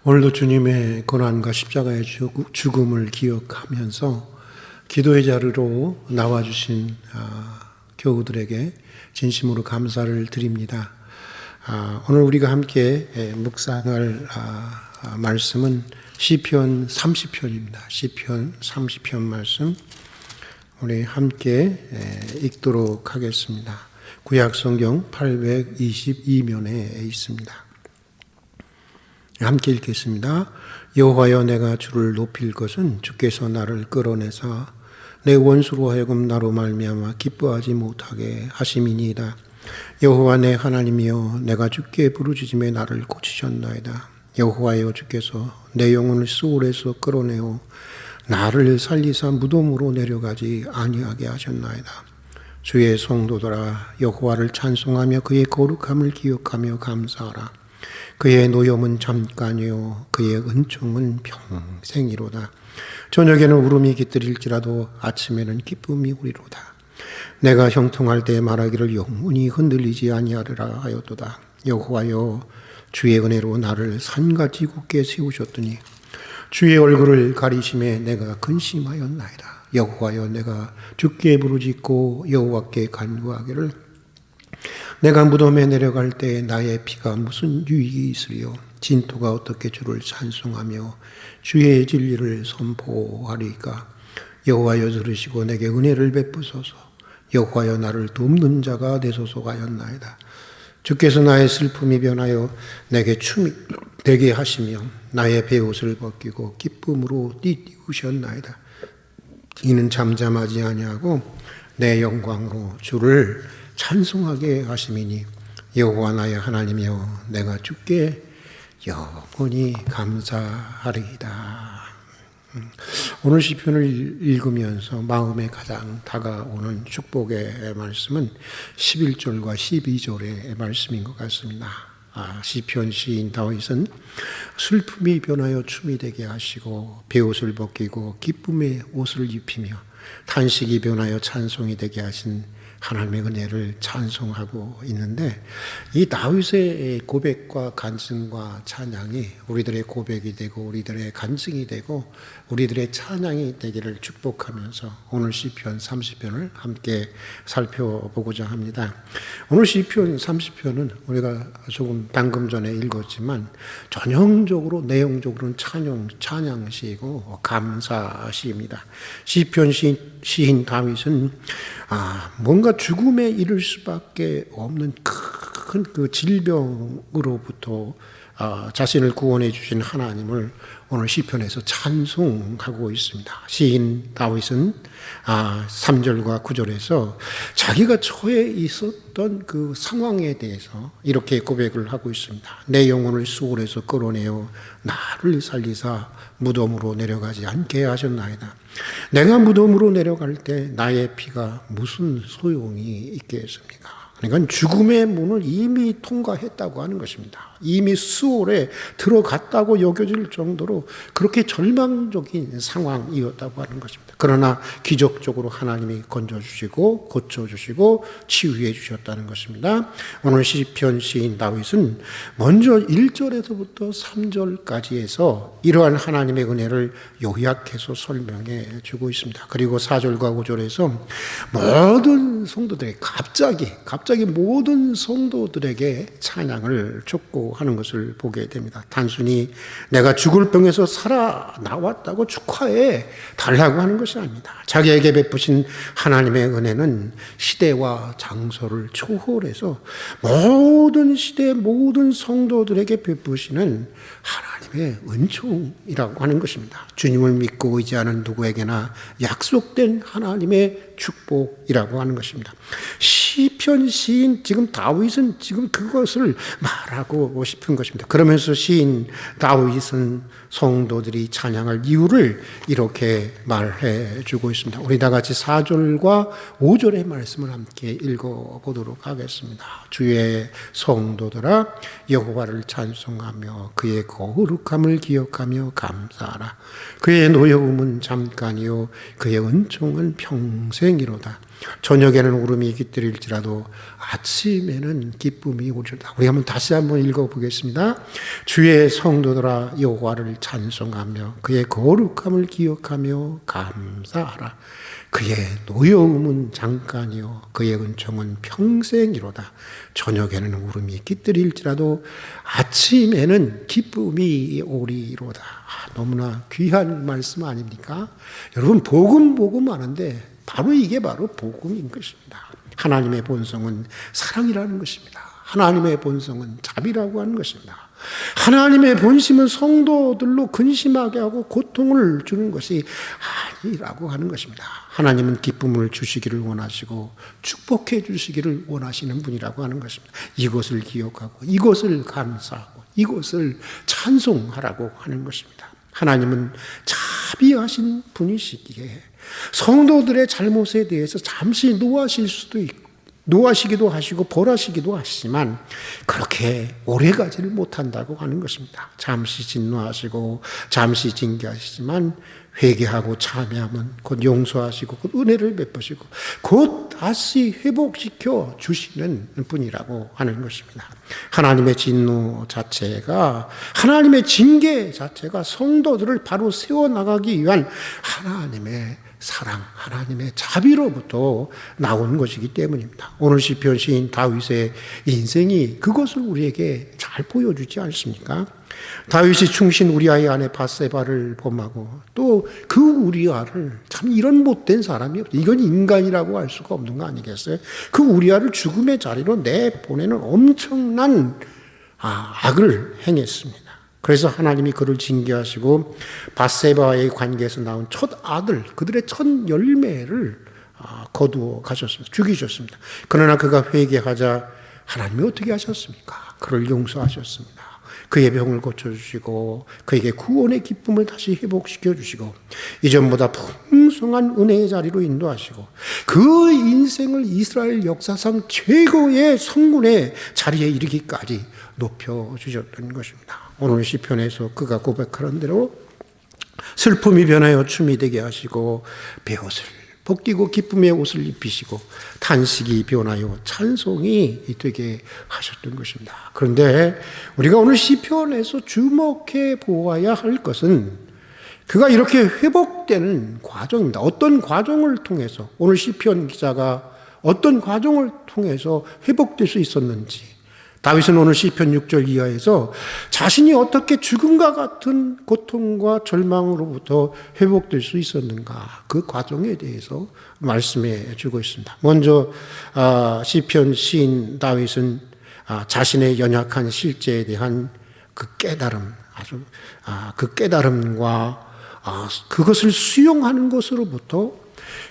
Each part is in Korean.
오늘도 주님의 고난과 십자가의 죽음을 기억하면서 기도의 자리로 나와주신 교우들에게 진심으로 감사를 드립니다. 오늘 우리가 함께 묵상할 말씀은 시편 30편입니다. 시편 30편 말씀 우리 함께 읽도록 하겠습니다. 구약성경 822면에 있습니다. 함께 읽겠습니다. 여호와여, 내가 주를 높일 것은 주께서 나를 끌어내사 내 원수로 하여금 나로 말미암아 기뻐하지 못하게 하심이니이다. 여호와 내 하나님이여, 내가 주께 부르짖음에 나를 고치셨나이다. 여호와여, 주께서 내 영혼을 수월에서 끌어내어 나를 살리사 무덤으로 내려가지 아니하게 하셨나이다. 주의 성도들아, 여호와를 찬송하며 그의 거룩함을 기억하며 감사하라. 그의 노염은 잠깐이요 그의 은총은 평생이로다. 저녁에는 울음이 깃들일지라도 아침에는 기쁨이 오리로다. 내가 형통할 때 말하기를 영원히 흔들리지 아니하리라 하였도다. 여호와여, 주의 은혜로 나를 산같이 굳게 세우셨더니 주의 얼굴을 가리심에 내가 근심하였나이다. 여호와여, 내가 주께 부르짖고 여호와께 간구하기를 내가 무덤에 내려갈 때 나의 피가 무슨 유익이 있으리요. 진토가 어떻게 주를 찬송하며 주의 진리를 선포하리까. 여호와여, 들으시고 내게 은혜를 베푸소서. 여호와여, 나를 돕는 자가 되소서가 하였나이다. 주께서 나의 슬픔이 변하여 내게 춤이 되게 하시며 나의 베옷을 벗기고 기쁨으로 띠띠우셨나이다. 이는 잠잠하지 아니하고 내 영광으로 주를 찬송하게 하심이니 여호와 나의 하나님이여, 내가 주께 영원히 감사하리이다. 오늘 시편을 읽으면서 마음에 가장 다가오는 축복의 말씀은 11절과 12절의 말씀인 것 같습니다. 시편 시인 다윗은 슬픔이 변하여 춤이 되게 하시고 베옷을 벗기고 기쁨의 옷을 입히며 탄식이 변하여 찬송이 되게 하신 하나님의 은혜를 찬송하고 있는데, 이 다윗의 고백과 간증과 찬양이 우리들의 고백이 되고 우리들의 간증이 되고 우리들의 찬양이 되기를 축복하면서 오늘 시편 30편을 함께 살펴보고자 합니다. 오늘 시편 30편은 우리가 조금 방금 전에 읽었지만 전형적으로 내용적으로는 찬양시이고 감사시입니다. 시편 시인 다윗은 뭔가 죽음에 이를 수밖에 없는 큰 그 질병으로부터 자신을 구원해 주신 하나님을 오늘 시편에서 찬송하고 있습니다. 시인 다윗은 3절과 9절에서 자기가 처해 있었던 그 상황에 대해서 이렇게 고백을 하고 있습니다. 내 영혼을 수월에서 끌어내어 나를 살리사 무덤으로 내려가지 않게 하셨나이다. 내가 무덤으로 내려갈 때 나의 피가 무슨 소용이 있겠습니까? 그러니까 죽음의 문을 이미 통과했다고 하는 것입니다. 이미 수월에 들어갔다고 여겨질 정도로 그렇게 절망적인 상황이었다고 하는 것입니다. 그러나 기적적으로 하나님이 건져주시고 고쳐주시고 치유해 주셨다는 것입니다. 오늘 시편 시인 다윗은 먼저 1절에서부터 3절까지 해서 이러한 하나님의 은혜를 요약해서 설명해 주고 있습니다. 그리고 4절과 5절에서 모든 성도들이 갑자기 모든 성도들에게 찬양을 촉구하는 것을 보게 됩니다. 단순히 내가 죽을 병에서 살아나왔다고 축하해 달라고 하는 것이 아닙니다. 자기에게 베푸신 하나님의 은혜는 시대와 장소를 초월해서 모든 시대 모든 성도들에게 베푸시는 하나님의 은총이라고 하는 것입니다. 주님을 믿고 의지하는 누구에게나 약속된 하나님의 축복이라고 하는 것입니다. 시편 시인 지금 다윗은 지금 그것을 말하고 싶은 것입니다. 그러면서 시인 다윗은 성도들이 찬양할 이유를 이렇게 말해 주고 있습니다. 우리 다 같이 4절과 5절의 말씀을 함께 읽어보도록 하겠습니다. 주의 성도들아, 여호와를 찬송하며 그의 거룩함을 기억하며 감사하라. 그의 노여움은 잠깐이요 그의 은총은 평생이로다. 저녁에는 울음이 깃들일지라도 아침에는 기쁨이 오리로다. 우리 다시 한번 읽어보겠습니다. 주의 성도들아 여호와를 찬송하며 그의 거룩함을 기억하며 감사하라. 그의 노여움은 잠깐이요 그의 은총은 평생이로다. 저녁에는 울음이 깃들일지라도 아침에는 기쁨이 오리로다. 너무나 귀한 말씀 아닙니까? 여러분 복음 하는데 바로 이게 바로 복음인 것입니다. 하나님의 본성은 사랑이라는 것입니다. 하나님의 본성은 자비라고 하는 것입니다. 하나님의 본심은 성도들로 근심하게 하고 고통을 주는 것이 아니라고 하는 것입니다. 하나님은 기쁨을 주시기를 원하시고 축복해 주시기를 원하시는 분이라고 하는 것입니다. 이것을 기억하고 이것을 감사하고 이것을 찬송하라고 하는 것입니다. 하나님은 자비하신 분이시기에 성도들의 잘못에 대해서 잠시 노하실 수도 있고 노하시기도 하시고 벌하시기도 하시지만 그렇게 오래가지를 못한다고 하는 것입니다. 잠시 진노하시고 잠시 징계하시지만 회개하고 참여하면 곧 용서하시고 곧 은혜를 베푸시고 곧 다시 회복시켜 주시는 분이라고 하는 것입니다. 하나님의 진노 자체가 하나님의 징계 자체가 성도들을 바로 세워나가기 위한 하나님의 사랑, 하나님의 자비로부터 나온 것이기 때문입니다. 오늘 시편 시인 다윗의 인생이 그것을 우리에게 잘 보여주지 않습니까? 다윗이 충신 우리아의 아내 밧세바를 범하고 또 그 우리아를 참 이런 못된 사람이 없다. 이건 인간이라고 할 수가 없는 거 아니겠어요? 그 우리아를 죽음의 자리로 내보내는 엄청난 악을 행했습니다. 그래서 하나님이 그를 징계하시고 밧세바와의 관계에서 나온 첫 아들, 그들의 첫 열매를 거두어 가셨습니다. 죽이셨습니다. 그러나 그가 회개하자 하나님이 어떻게 하셨습니까? 그를 용서하셨습니다. 그의 병을 고쳐주시고 그에게 구원의 기쁨을 다시 회복시켜 주시고 이전보다 풍성한 은혜의 자리로 인도하시고 그 인생을 이스라엘 역사상 최고의 성군의 자리에 이르기까지 높여주셨던 것입니다. 오늘 시편에서 그가 고백하는 대로 슬픔이 변하여 춤이 되게 하시고 베옷을 벗기고 기쁨의 옷을 입히시고 탄식이 변하여 찬송이 되게 하셨던 것입니다. 그런데 우리가 오늘 시편에서 주목해 보아야 할 것은 그가 이렇게 회복되는 과정입니다. 어떤 과정을 통해서 오늘 시편 기자가 어떤 과정을 통해서 회복될 수 있었는지 다윗은 오늘 시편 6절 이하에서 자신이 어떻게 죽음과 같은 고통과 절망으로부터 회복될 수 있었는가 그 과정에 대해서 말씀해 주고 있습니다. 먼저 시편 시인 다윗은 자신의 연약한 실제에 대한 그 깨달음, 그 깨달음과 그것을 수용하는 것으로부터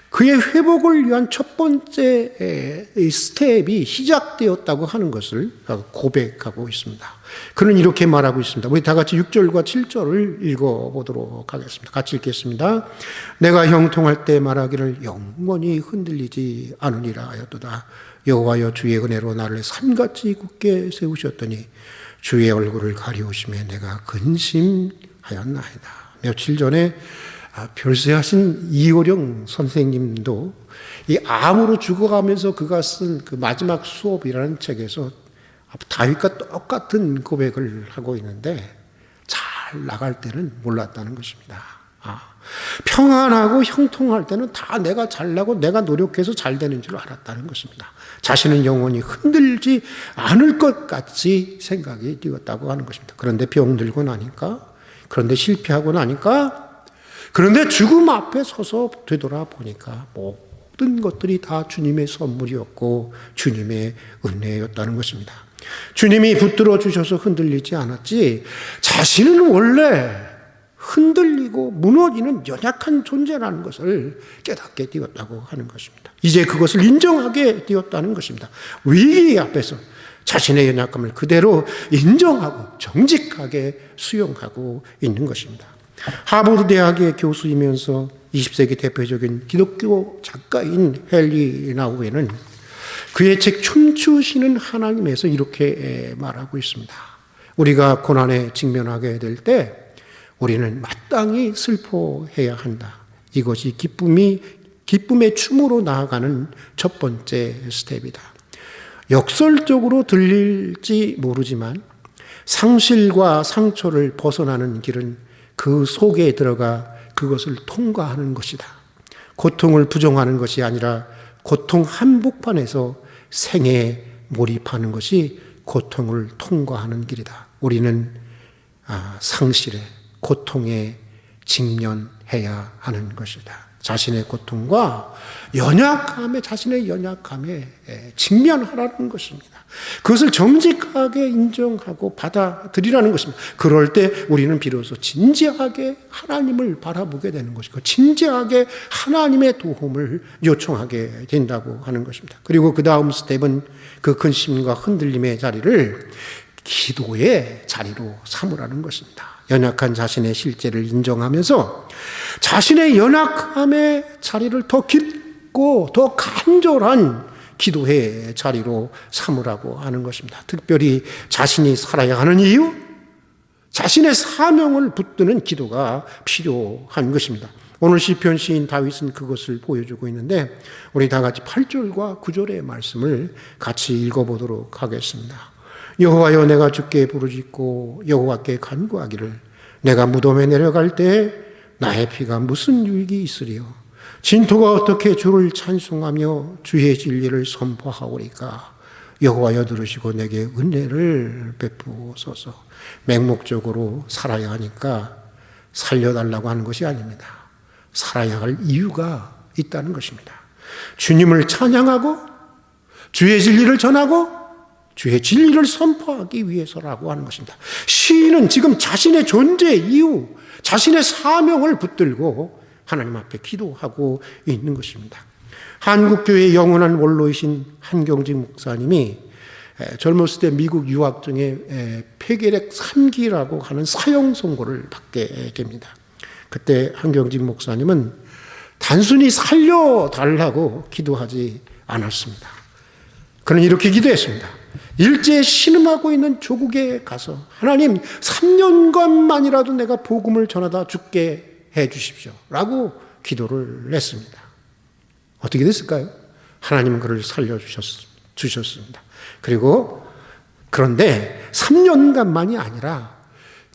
그의 회복을 위한 첫 번째 스텝이 시작되었다고 하는 것을 고백하고 있습니다. 그는 이렇게 말하고 있습니다. 우리 다 같이 6절과 7절을 읽어보도록 하겠습니다. 같이 읽겠습니다. 내가 형통할 때 말하기를 영원히 흔들리지 않으리라 하였도다. 여호와여 주의 은혜로 나를 산같이 굳게 세우셨더니 주의 얼굴을 가리우시며 내가 근심하였나이다. 며칠 전에 별세하신 이호령 선생님도 이 암으로 죽어가면서 그가 쓴 그 마지막 수업이라는 책에서 다윗과 똑같은 고백을 하고 있는데 잘 나갈 때는 몰랐다는 것입니다. 평안하고 형통할 때는 다 내가 잘나고 내가 노력해서 잘 되는 줄 알았다는 것입니다. 자신은 영원히 흔들지 않을 것 같이 생각이 되었다고 하는 것입니다. 그런데 병들고 나니까, 그런데 실패하고 나니까, 그런데 죽음 앞에 서서 되돌아보니까 모든 것들이 다 주님의 선물이었고 주님의 은혜였다는 것입니다. 주님이 붙들어 주셔서 흔들리지 않았지 자신은 원래 흔들리고 무너지는 연약한 존재라는 것을 깨닫게 되었다고 하는 것입니다. 이제 그것을 인정하게 되었다는 것입니다. 위기 앞에서 자신의 연약함을 그대로 인정하고 정직하게 수용하고 있는 것입니다. 하버드 대학의 교수이면서 20세기 대표적인 기독교 작가인 헨리 나우에는 그의 책 춤추시는 하나님에서 이렇게 말하고 있습니다. 우리가 고난에 직면하게 될 때 우리는 마땅히 슬퍼해야 한다. 이것이 기쁨이 기쁨의 춤으로 나아가는 첫 번째 스텝이다. 역설적으로 들릴지 모르지만 상실과 상처를 벗어나는 길은 그 속에 들어가 그것을 통과하는 것이다. 고통을 부정하는 것이 아니라 고통 한복판에서 생애에 몰입하는 것이 고통을 통과하는 길이다. 우리는 상실에, 고통에 직면해야 하는 것이다. 자신의 고통과 자신의 연약함에 직면하라는 것입니다. 그것을 정직하게 인정하고 받아들이라는 것입니다. 그럴 때 우리는 비로소 진지하게 하나님을 바라보게 되는 것이고 진지하게 하나님의 도움을 요청하게 된다고 하는 것입니다. 그리고 그 다음 스텝은 그 근심과 흔들림의 자리를 기도의 자리로 삼으라는 것입니다. 연약한 자신의 실제를 인정하면서 자신의 연약함의 자리를 더 깊고 더 간절한 기도의 자리로 삼으라고 하는 것입니다. 특별히 자신이 살아야 하는 이유, 자신의 사명을 붙드는 기도가 필요한 것입니다. 오늘 시편 시인 다윗은 그것을 보여주고 있는데 우리 다 같이 8절과 9절의 말씀을 같이 읽어보도록 하겠습니다. 여호와여, 내가 주께 부르짖고 여호와께 간구하기를 내가 무덤에 내려갈 때 나의 피가 무슨 유익이 있으리요? 진토가 어떻게 주를 찬송하며 주의 진리를 선포하오리까? 여호와여, 들으시고 내게 은혜를 베푸소서. 맹목적으로 살아야 하니까 살려달라고 하는 것이 아닙니다. 살아야 할 이유가 있다는 것입니다. 주님을 찬양하고 주의 진리를 전하고 주의 진리를 선포하기 위해서라고 하는 것입니다. 시인은 지금 자신의 존재 이유, 자신의 사명을 붙들고 하나님 앞에 기도하고 있는 것입니다. 한국교회의 영원한 원로이신 한경직 목사님이 젊었을 때 미국 유학 중에 폐결핵 3기라고 하는 사형 선고를 받게 됩니다. 그때 한경직 목사님은 단순히 살려달라고 기도하지 않았습니다. 그는 이렇게 기도했습니다. 일제에 신음하고 있는 조국에 가서 하나님 3년간만이라도 내가 복음을 전하다 죽게 해 주십시오 라고 기도를 했습니다. 어떻게 됐을까요? 하나님은 그를 살려주셨습니다. 그런데 3년간만이 아니라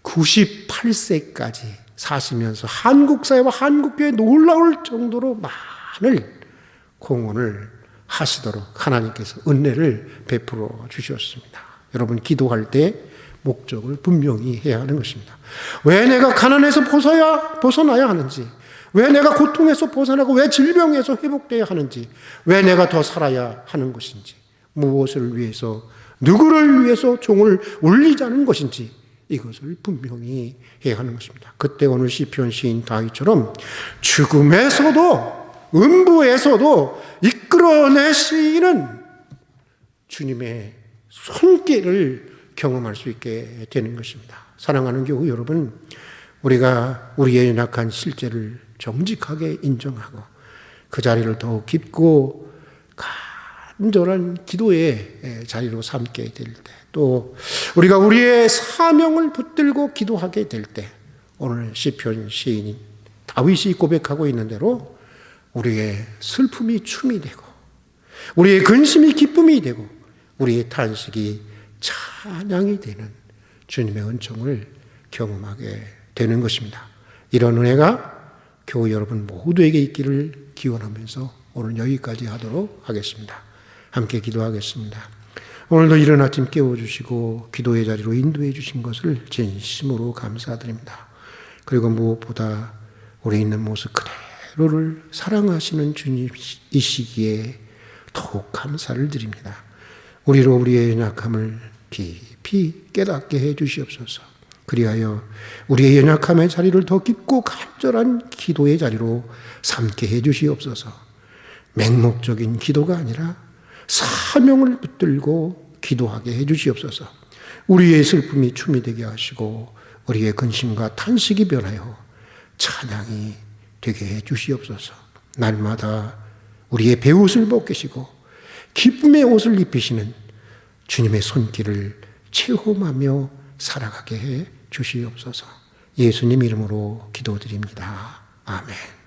98세까지 사시면서 한국 사회와 한국교회에 놀라울 정도로 많은 공헌을 하시도록 하나님께서 은혜를 베풀어 주셨습니다. 여러분, 기도할 때 목적을 분명히 해야 하는 것입니다. 왜 내가 가난에서 벗어나야 하는지, 왜 내가 고통에서 벗어나고 왜 질병에서 회복되어야 하는지, 왜 내가 더 살아야 하는 것인지, 무엇을 위해서, 누구를 위해서 종을 울리자는 것인지 이것을 분명히 해야 하는 것입니다. 그때 오늘 시편 시인 다윗처럼 죽음에서도 음부에서도 이끌어내시는 주님의 손길을 경험할 수 있게 되는 것입니다. 사랑하는 교우 여러분, 우리가 우리의 연약한 실제를 정직하게 인정하고 그 자리를 더욱 깊고 간절한 기도의 자리로 삼게 될 때, 또 우리가 우리의 사명을 붙들고 기도하게 될 때, 오늘 시편 시인인 다윗이 고백하고 있는 대로 우리의 슬픔이 춤이 되고 우리의 근심이 기쁨이 되고 우리의 탄식이 찬양이 되는 주님의 은총을 경험하게 되는 것입니다. 이런 은혜가 교우 여러분 모두에게 있기를 기원하면서 오늘 여기까지 하도록 하겠습니다. 함께 기도하겠습니다. 오늘도 이른 아침 깨워주시고 기도의 자리로 인도해 주신 것을 진심으로 감사드립니다. 그리고 무엇보다 우리 있는 모습 그대로를 사랑하시는 주님이시기에 더욱 감사를 드립니다. 우리로 우리의 연약함을 깊이 깨닫게 해 주시옵소서. 그리하여 우리의 연약함의 자리를 더 깊고 간절한 기도의 자리로 삼게 해 주시옵소서. 맹목적인 기도가 아니라 사명을 붙들고 기도하게 해 주시옵소서. 우리의 슬픔이 춤이 되게 하시고 우리의 근심과 탄식이 변하여 찬양이 되게 해 주시옵소서. 날마다 우리의 베옷을 벗기시고 기쁨의 옷을 입히시는 주님의 손길을 체험하며 살아가게 해 주시옵소서. 예수님 이름으로 기도드립니다. 아멘.